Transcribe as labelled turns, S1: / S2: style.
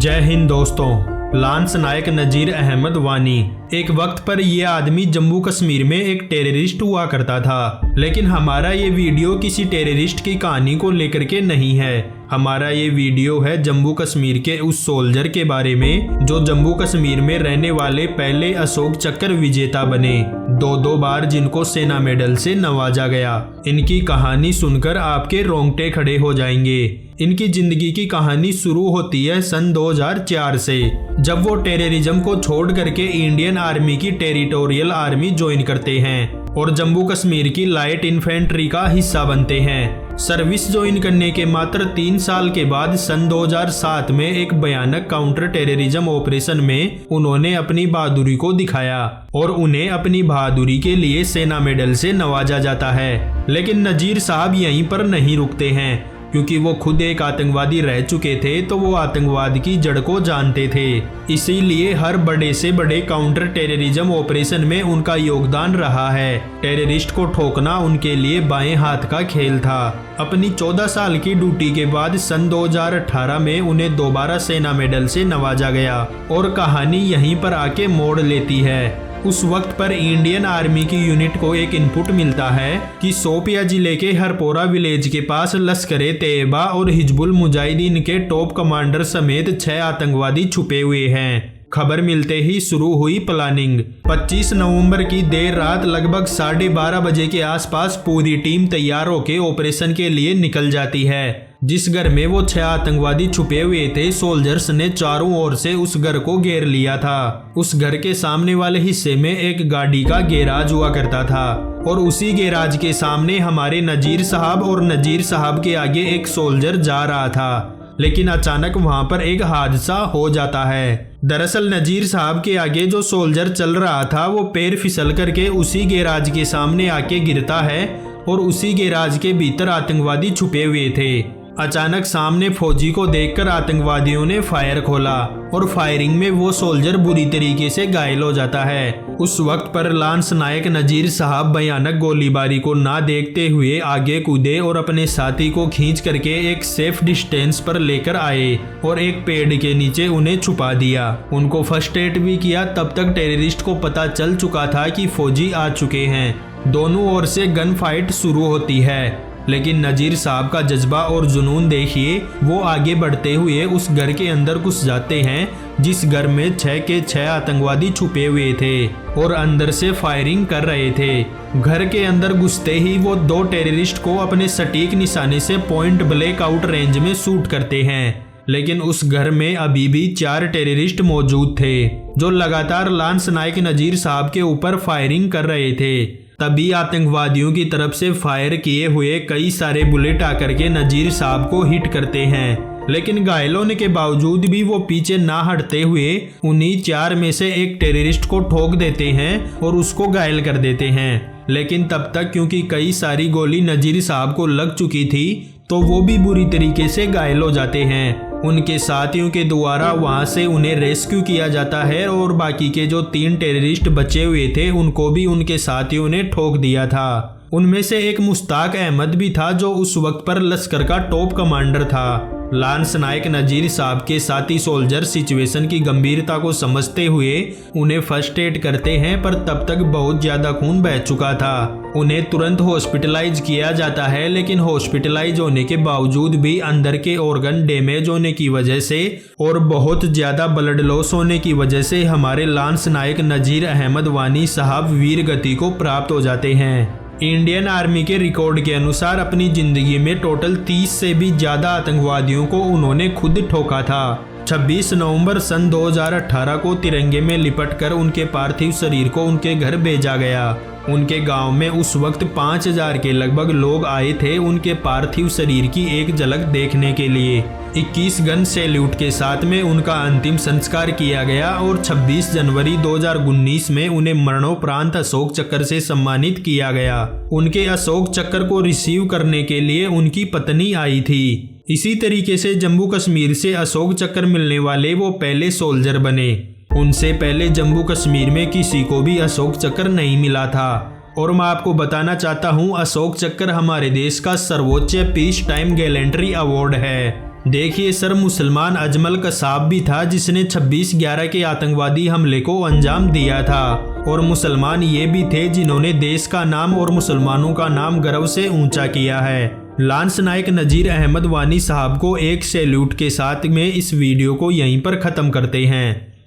S1: जय हिंद दोस्तों। लांस नायक नजीर अहमद वानी। एक वक्त पर यह आदमी जम्मू कश्मीर में एक टेररिस्ट हुआ करता था, लेकिन हमारा ये वीडियो किसी टेररिस्ट की कहानी को लेकर के नहीं है। हमारा ये वीडियो है जम्मू कश्मीर के उस सोल्जर के बारे में जो जम्मू कश्मीर में रहने वाले पहले अशोक चक्र विजेता बने, दो बार जिनको सेना मेडल से नवाजा गया। इनकी कहानी सुनकर आपके रोंगटे खड़े हो जाएंगे। इनकी जिंदगी की कहानी शुरू होती है सन 2004 से, जब वो टेररिज्म को छोड़ करके इंडियन आर्मी की टेरिटोरियल आर्मी ज्वाइन करते हैं और जम्मू कश्मीर की लाइट इन्फेंट्री का हिस्सा बनते हैं। सर्विस ज्वाइन करने के मात्र 3 साल के बाद सन 2007 में एक भयानक काउंटर टेररिज्म ऑपरेशन में उन्होंने अपनी बहादुरी को दिखाया और उन्हें अपनी बहादुरी के लिए सेना मेडल से नवाजा जाता है। लेकिन नजीर साहब यहीं पर नहीं रुकते हैं, क्योंकि वो खुद एक आतंकवादी रह चुके थे, तो वो आतंकवाद की जड़ को जानते थे। इसीलिए हर बड़े से बड़े काउंटर टेररिज्म ऑपरेशन में उनका योगदान रहा है। टेररिस्ट को ठोकना उनके लिए बाएं हाथ का खेल था। अपनी 14 साल की ड्यूटी के बाद सन 2018 में उन्हें दोबारा सेना मेडल से नवाजा गया और कहानी यहीं पर आके मोड़ लेती है। उस वक्त पर इंडियन आर्मी की यूनिट को एक इनपुट मिलता है कि शोपिया जिले के हरपोरा विलेज के पास लश्कर-ए तैयबा और हिजबुल मुजाहिदीन के टॉप कमांडर समेत 6 आतंकवादी छुपे हुए हैं। खबर मिलते ही शुरू हुई प्लानिंग। 25 नवंबर की देर रात लगभग 12:30 बजे के आसपास पूरी टीम तैयार होकर ऑपरेशन के लिए निकल जाती है। जिस घर में वो 6 आतंकवादी छुपे हुए थे, सोल्जर्स ने चारों ओर से उस घर को घेर लिया था। उस घर के सामने वाले हिस्से में एक गाड़ी का गैराज हुआ करता था और उसी गैराज के सामने हमारे नजीर साहब और नजीर साहब के आगे एक सोल्जर जा रहा था। लेकिन अचानक वहां पर एक हादसा हो जाता है। दरअसल नजीर साहब के आगे जो सोल्जर चल रहा था वो पैर फिसल करके उसी गैराज के सामने आके गिरता है और उसी गैराज के भीतर आतंकवादी छुपे हुए थे। अचानक सामने फौजी को देखकर आतंकवादियों ने फायर खोला और फायरिंग में वो सोल्जर बुरी तरीके से घायल हो जाता है। उस वक्त पर लांस नायक नजीर साहब भयानक गोलीबारी को ना देखते हुए आगे कूदे और अपने साथी को खींच करके एक सेफ डिस्टेंस पर लेकर आए और एक पेड़ के नीचे उन्हें छुपा दिया। उनको फर्स्ट एड भी किया। तब तक टेररिस्ट को पता चल चुका था कि फौजी आ चुके हैं। दोनों ओर से गन फाइट शुरू होती है, लेकिन नजीर साहब का जज्बा और जुनून देखिए। वो आगे बढ़ते हुए उस घर के अंदर घुस जाते हैं जिस घर में 6 के 6 आतंकवादी छुपे हुए थे और अंदर से फायरिंग कर रहे थे। घर के अंदर घुसते ही वो 2 टेररिस्ट को अपने सटीक निशाने से पॉइंट ब्लैक आउट रेंज में शूट करते हैं। लेकिन उस घर में अभी भी 4 टेररिस्ट मौजूद थे जो लगातार लांस नायक नजीर साहब के ऊपर फायरिंग कर रहे थे। तभी आतंकवादियों की तरफ से फायर किए हुए कई सारे बुलेट आकर के नजीर साहब को हिट करते हैं, लेकिन घायल होने के बावजूद भी वो पीछे ना हटते हुए उन्हीं 4 में से एक टेररिस्ट को ठोक देते हैं और उसको घायल कर देते हैं। लेकिन तब तक क्योंकि कई सारी गोली नजीर साहब को लग चुकी थी, तो वो भी बुरी तरीके से घायल हो जाते हैं। उनके साथियों के द्वारा वहां से उन्हें रेस्क्यू किया जाता है और बाकी के जो 3 टेररिस्ट बचे हुए थे उनको भी उनके साथियों ने ठोक दिया था। उनमें से एक मुश्ताक अहमद भी था जो उस वक्त पर लश्कर का टॉप कमांडर था। लांस नायक नजीर साहब के साथी सोल्जर सिचुएशन की गंभीरता को समझते हुए उन्हें फर्स्ट एड करते हैं, पर तब तक बहुत ज्यादा खून बह चुका था। उन्हें तुरंत हॉस्पिटलाइज किया जाता है, लेकिन हॉस्पिटलाइज होने के बावजूद भी अंदर के ऑर्गन डैमेज होने की वजह से और बहुत ज्यादा ब्लड लॉस होने की वजह से हमारे लांस नायक नजीर अहमद वानी साहब वीर गति को प्राप्त हो जाते हैं। इंडियन आर्मी के रिकॉर्ड के अनुसार अपनी जिंदगी में टोटल 30 से भी ज्यादा आतंकवादियों को उन्होंने खुद ठोका था। 26 नवंबर सन 2018 को तिरंगे में लिपटकर उनके पार्थिव शरीर को उनके घर भेजा गया। उनके गांव में उस वक्त 5000 के लगभग लोग आए थे उनके पार्थिव शरीर की एक झलक देखने के लिए। 21 गन सैल्यूट के साथ में उनका अंतिम संस्कार किया गया और 26 जनवरी 2019 में उन्हें मरणोपरांत अशोक चक्र से सम्मानित किया गया। उनके अशोक चक्र को रिसीव करने के लिए उनकी पत्नी आई थी। इसी तरीके से जम्मू कश्मीर से अशोक चक्र मिलने वाले वो पहले सोल्जर बने। उनसे पहले जम्मू कश्मीर में किसी को भी अशोक चक्र नहीं मिला था। और मैं आपको बताना चाहता हूँ, अशोक चक्र हमारे देश का सर्वोच्च पीस टाइम गैलेंट्री अवार्ड है। देखिए सर, मुसलमान अजमल कसाब भी था जिसने 26/11 के आतंकवादी हमले को अंजाम दिया था, और मुसलमान ये भी थे जिन्होंने देश का नाम और मुसलमानों का नाम गर्व से ऊंचा किया है। लांस नायक नजीर अहमद वानी साहब को एक सैल्यूट के साथ में इस वीडियो को यहीं पर ख़त्म करते हैं।